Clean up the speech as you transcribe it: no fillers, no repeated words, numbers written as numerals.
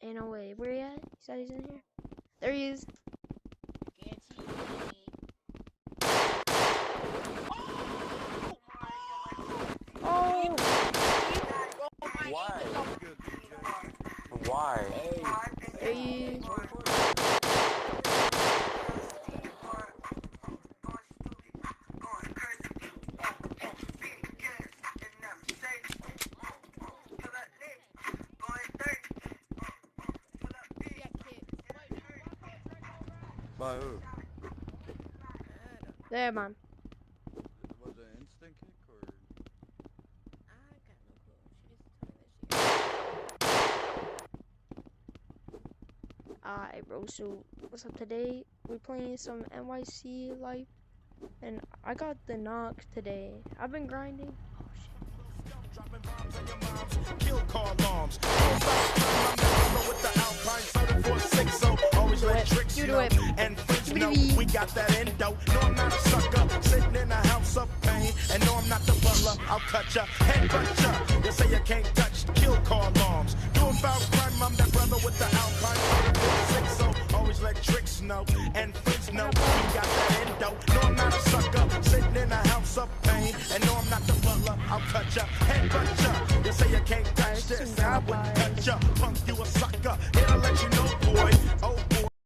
Ain't no way. Where he at? He said he's in here. There he is. Oh! Why? Why? There he is. By who? There, man. Was it an instant kick or? Alright, bro. So, what's up today? We're playing some NYC Life, and I got the knock today. I've been grinding. Kill car alarms. With the Alpine 7460. Always let tricks know and freaks know we got that endo. No, I'm not a sucker sitting in a house of pain. And no, I'm not the butler. I'll cut ya, head cut ya. You say you can't touch kill car alarms. Doing foul crime, I'm that brother with the Alpine 7460. Always let tricks know and freaks know we got that endo. No, I'm not a sucker sitting in a house of pain. And no, I'm not the butler. I'll cut ya, head cut ya. You say you can't touch this, I wouldn't touch ya. Punk, you a sucker. Here to let you know, boy. Oh,